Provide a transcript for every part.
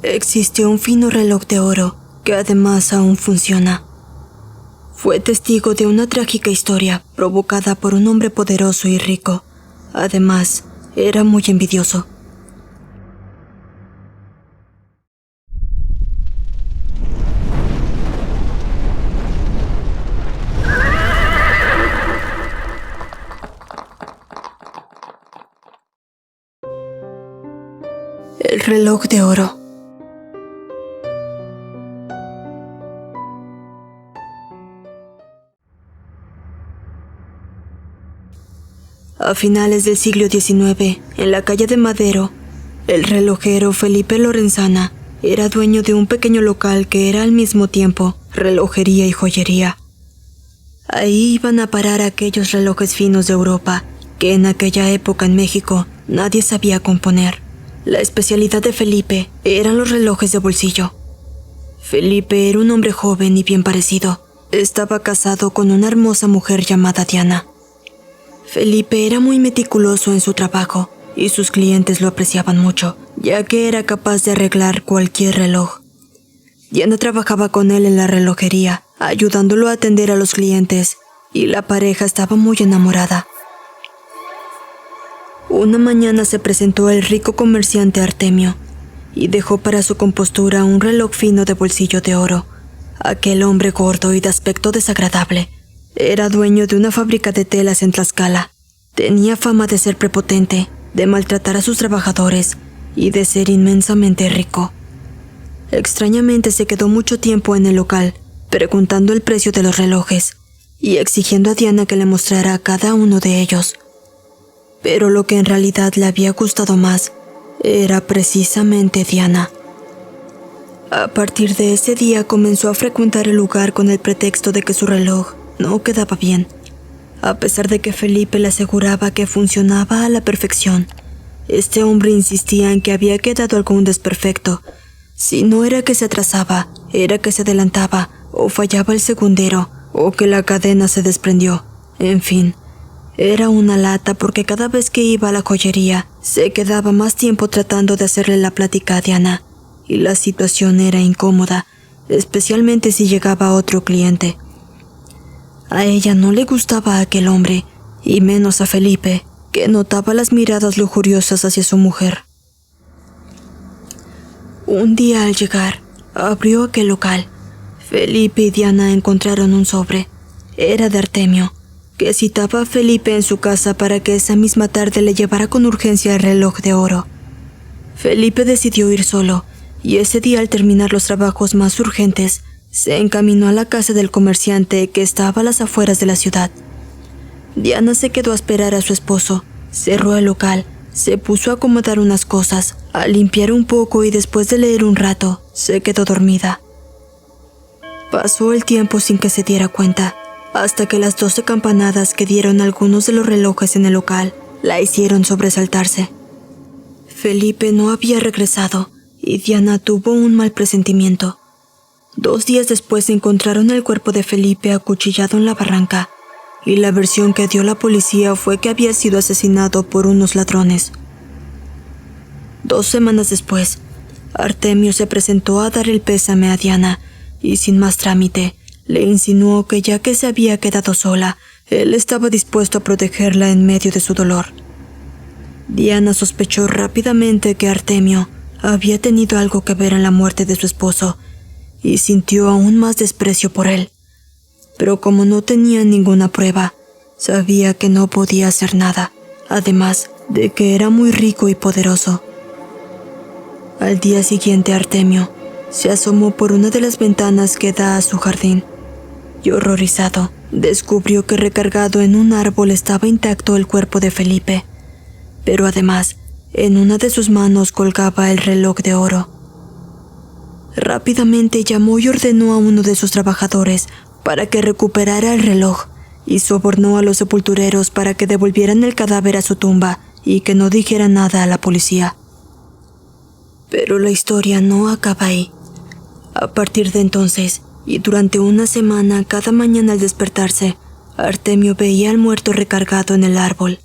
existe un fino reloj de oro que además aún funciona. Fue testigo de una trágica historia provocada por un hombre poderoso y rico. Además, era muy envidioso. El reloj de oro. A finales del siglo XIX, en la calle de Madero, el relojero Felipe Lorenzana era dueño de un pequeño local que era al mismo tiempo relojería y joyería. Ahí iban a parar aquellos relojes finos de Europa que en aquella época en México nadie sabía componer. La especialidad de Felipe eran los relojes de bolsillo. Felipe era un hombre joven y bien parecido. Estaba casado con una hermosa mujer llamada Diana. Felipe era muy meticuloso en su trabajo y sus clientes lo apreciaban mucho, ya que era capaz de arreglar cualquier reloj. Diana trabajaba con él en la relojería, ayudándolo a atender a los clientes, y la pareja estaba muy enamorada. Una mañana se presentó el rico comerciante Artemio y dejó para su compostura un reloj fino de bolsillo de oro. Aquel hombre gordo y de aspecto desagradable era dueño de una fábrica de telas en Tlaxcala. Tenía fama de ser prepotente, de maltratar a sus trabajadores y de ser inmensamente rico. Extrañamente se quedó mucho tiempo en el local, preguntando el precio de los relojes y exigiendo a Diana que le mostrara a cada uno de ellos. Pero lo que en realidad le había gustado más era precisamente Diana. A partir de ese día comenzó a frecuentar el lugar con el pretexto de que su reloj no quedaba bien. A pesar de que Felipe le aseguraba que funcionaba a la perfección, este hombre insistía en que había quedado algún desperfecto. Si no era que se atrasaba, era que se adelantaba, o fallaba el segundero, o que la cadena se desprendió. En fin, era una lata porque cada vez que iba a la joyería, se quedaba más tiempo tratando de hacerle la plática a Diana, y la situación era incómoda, especialmente si llegaba otro cliente. A ella no le gustaba a aquel hombre, y menos a Felipe, que notaba las miradas lujuriosas hacia su mujer. Un día al llegar, abrió aquel local. Felipe y Diana encontraron un sobre. Era de Artemio, que citaba a Felipe en su casa para que esa misma tarde le llevara con urgencia el reloj de oro. Felipe decidió ir solo, y ese día, al terminar los trabajos más urgentes, se encaminó a la casa del comerciante que estaba a las afueras de la ciudad. Diana se quedó a esperar a su esposo, cerró el local, se puso a acomodar unas cosas, a limpiar un poco y después de leer un rato, se quedó dormida. Pasó el tiempo sin que se diera cuenta, hasta que las 12 campanadas que dieron algunos de los relojes en el local la hicieron sobresaltarse. Felipe no había regresado y Diana tuvo un mal presentimiento. 2 días después encontraron el cuerpo de Felipe acuchillado en la barranca, y la versión que dio la policía fue que había sido asesinado por unos ladrones. 2 semanas después, Artemio se presentó a dar el pésame a Diana, y sin más trámite, le insinuó que ya que se había quedado sola, él estaba dispuesto a protegerla en medio de su dolor. Diana sospechó rápidamente que Artemio había tenido algo que ver en la muerte de su esposo, y sintió aún más desprecio por él. Pero como no tenía ninguna prueba, sabía que no podía hacer nada, además de que era muy rico y poderoso. Al día siguiente, Artemio se asomó por una de las ventanas que da a su jardín, y horrorizado, descubrió que recargado en un árbol estaba intacto el cuerpo de Felipe, pero además, en una de sus manos colgaba el reloj de oro. Rápidamente llamó y ordenó a uno de sus trabajadores para que recuperara el reloj, y sobornó a los sepultureros para que devolvieran el cadáver a su tumba y que no dijera nada a la policía. Pero la historia no acaba ahí. A partir de entonces, y durante una semana, cada mañana al despertarse, Artemio veía al muerto recargado en el árbol.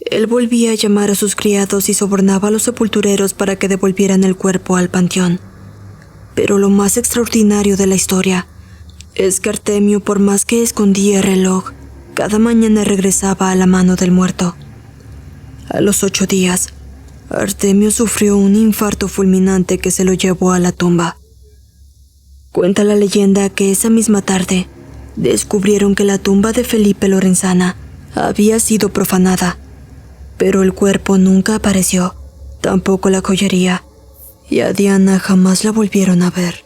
Él volvía a llamar a sus criados y sobornaba a los sepultureros para que devolvieran el cuerpo al panteón. Pero lo más extraordinario de la historia es que Artemio, por más que escondía el reloj, cada mañana regresaba a la mano del muerto. A los 8 días, Artemio sufrió un infarto fulminante que se lo llevó a la tumba. Cuenta la leyenda que esa misma tarde descubrieron que la tumba de Felipe Lorenzana había sido profanada, pero el cuerpo nunca apareció, tampoco la joyería, y a Diana jamás la volvieron a ver.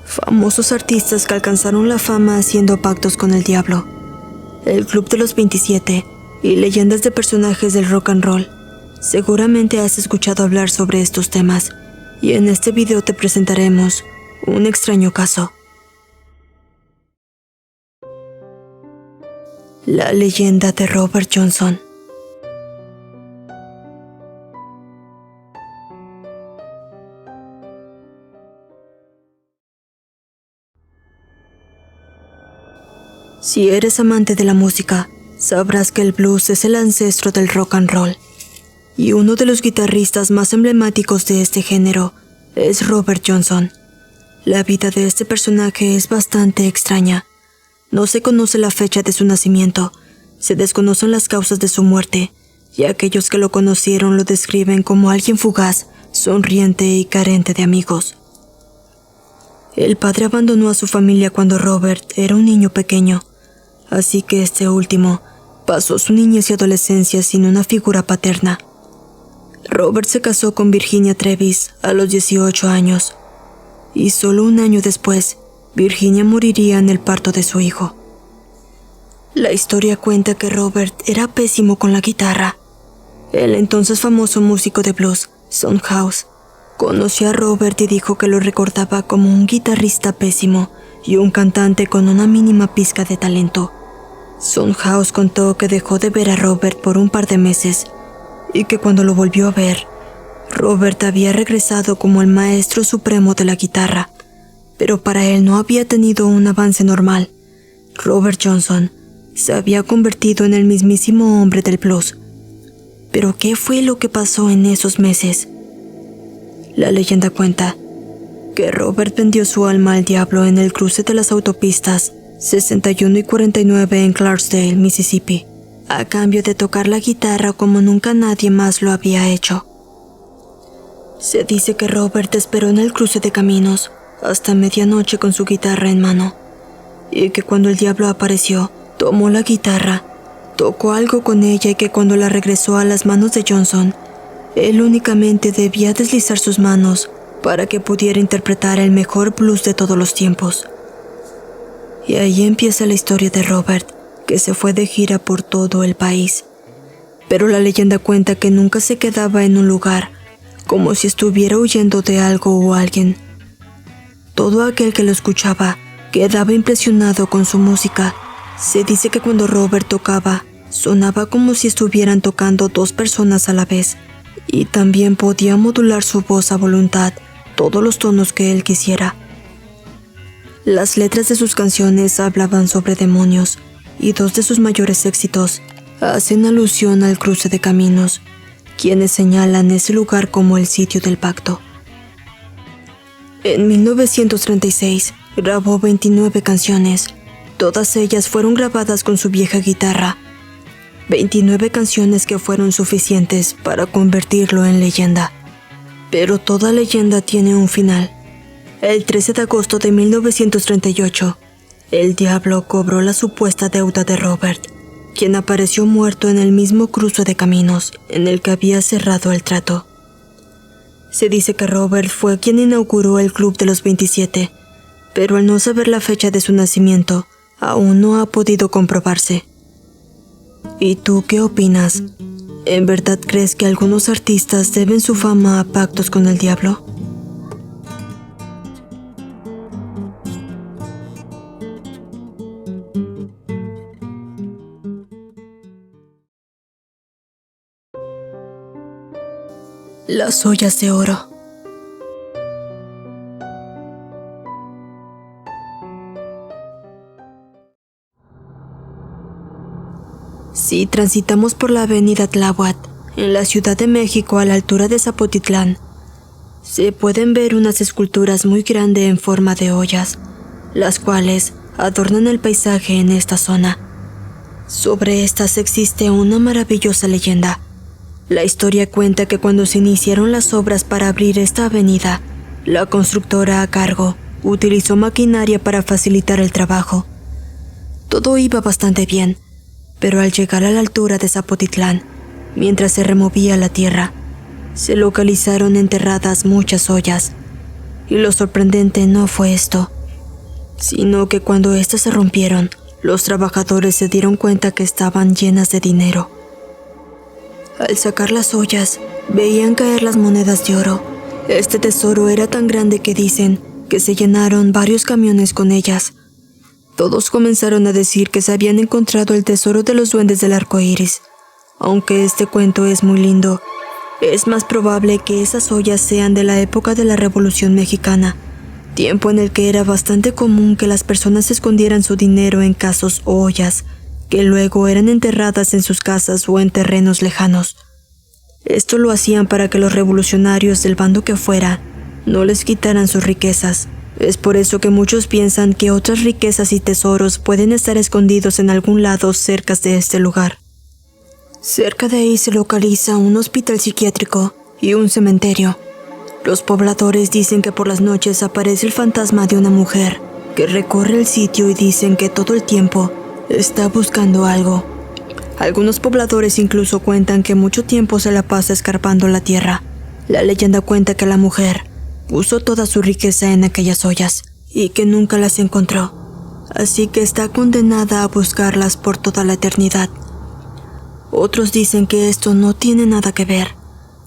Famosos artistas que alcanzaron la fama haciendo pactos con el diablo, el Club de los 27 y leyendas de personajes del rock and roll. Seguramente has escuchado hablar sobre estos temas, y en este video te presentaremos un extraño caso. La leyenda de Robert Johnson. Si eres amante de la música, sabrás que el blues es el ancestro del rock and roll, y uno de los guitarristas más emblemáticos de este género es Robert Johnson. La vida de este personaje es bastante extraña. No se conoce la fecha de su nacimiento, se desconocen las causas de su muerte, y aquellos que lo conocieron lo describen como alguien fugaz, sonriente y carente de amigos. El padre abandonó a su familia cuando Robert era un niño pequeño, así que este último pasó su niñez y adolescencia sin una figura paterna. Robert se casó con Virginia Trevis a los 18 años, y solo un año después, Virginia moriría en el parto de su hijo. La historia cuenta que Robert era pésimo con la guitarra. El entonces famoso músico de blues, Son House, conoció a Robert y dijo que lo recordaba como un guitarrista pésimo y un cantante con una mínima pizca de talento. Son House contó que dejó de ver a Robert por un par de meses y que cuando lo volvió a ver, Robert había regresado como el maestro supremo de la guitarra, pero para él no había tenido un avance normal. Robert Johnson se había convertido en el mismísimo hombre del blues. ¿Pero qué fue lo que pasó en esos meses? La leyenda cuenta que Robert vendió su alma al diablo en el cruce de las autopistas 61 y 49 en Clarksdale, Mississippi, a cambio de tocar la guitarra como nunca nadie más lo había hecho. Se dice que Robert esperó en el cruce de caminos hasta medianoche con su guitarra en mano, y que cuando el diablo apareció, tomó la guitarra, tocó algo con ella y que cuando la regresó a las manos de Johnson, él únicamente debía deslizar sus manos para que pudiera interpretar el mejor blues de todos los tiempos. Y ahí empieza la historia de Robert, que se fue de gira por todo el país. Pero la leyenda cuenta que nunca se quedaba en un lugar, como si estuviera huyendo de algo o alguien. Todo aquel que lo escuchaba quedaba impresionado con su música. Se dice que cuando Robert tocaba, sonaba como si estuvieran tocando 2 personas a la vez, y también podía modular su voz a voluntad, todos los tonos que él quisiera. Las letras de sus canciones hablaban sobre demonios, y 2 de sus mayores éxitos hacen alusión al cruce de caminos, quienes señalan ese lugar como el sitio del pacto. En 1936 grabó 29 canciones. Todas ellas fueron grabadas con su vieja guitarra. 29 canciones que fueron suficientes para convertirlo en leyenda. Pero toda leyenda tiene un final. El 13 de agosto de 1938, el diablo cobró la supuesta deuda de Robert, quien apareció muerto en el mismo cruce de caminos en el que había cerrado el trato. Se dice que Robert fue quien inauguró el Club de los 27, pero al no saber la fecha de su nacimiento, aún no ha podido comprobarse. ¿Y tú qué opinas? ¿En verdad crees que algunos artistas deben su fama a pactos con el diablo? Las ollas de oro. Si transitamos por la avenida Tláhuac, en la Ciudad de México a la altura de Zapotitlán, se pueden ver unas esculturas muy grandes en forma de ollas, las cuales adornan el paisaje en esta zona. Sobre estas existe una maravillosa leyenda. La historia cuenta que cuando se iniciaron las obras para abrir esta avenida, la constructora a cargo utilizó maquinaria para facilitar el trabajo. Todo iba bastante bien, pero al llegar a la altura de Zapotitlán, mientras se removía la tierra, se localizaron enterradas muchas ollas. Y lo sorprendente no fue esto, sino que cuando éstas se rompieron, los trabajadores se dieron cuenta que estaban llenas de dinero. Al sacar las ollas, veían caer las monedas de oro. Este tesoro era tan grande que dicen que se llenaron varios camiones con ellas. Todos comenzaron a decir que se habían encontrado el tesoro de los duendes del arco iris. Aunque este cuento es muy lindo, es más probable que esas ollas sean de la época de la Revolución Mexicana, tiempo en el que era bastante común que las personas escondieran su dinero en casos o ollas, que luego eran enterradas en sus casas o en terrenos lejanos. Esto lo hacían para que los revolucionarios del bando que fuera no les quitaran sus riquezas. Es por eso que muchos piensan que otras riquezas y tesoros pueden estar escondidos en algún lado cerca de este lugar. Cerca de ahí se localiza un hospital psiquiátrico y un cementerio. Los pobladores dicen que por las noches aparece el fantasma de una mujer que recorre el sitio y dicen que todo el tiempo está buscando algo. Algunos pobladores incluso cuentan que mucho tiempo se la pasa escarbando la tierra. La leyenda cuenta que la mujer puso toda su riqueza en aquellas ollas y que nunca las encontró, así que está condenada a buscarlas por toda la eternidad. Otros dicen que esto no tiene nada que ver.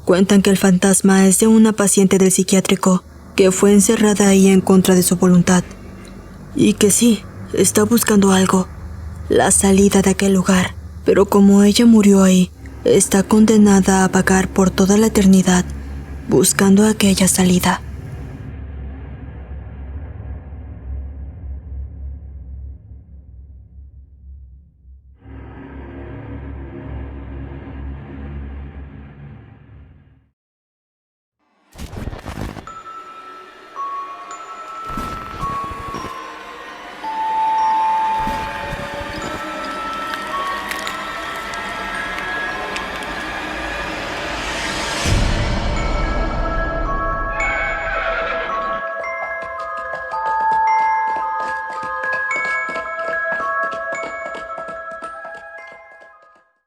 Cuentan que el fantasma es de una paciente del psiquiátrico que fue encerrada ahí en contra de su voluntad, y que sí, está buscando algo, la salida de aquel lugar, pero como ella murió ahí, está condenada a vagar por toda la eternidad buscando aquella salida.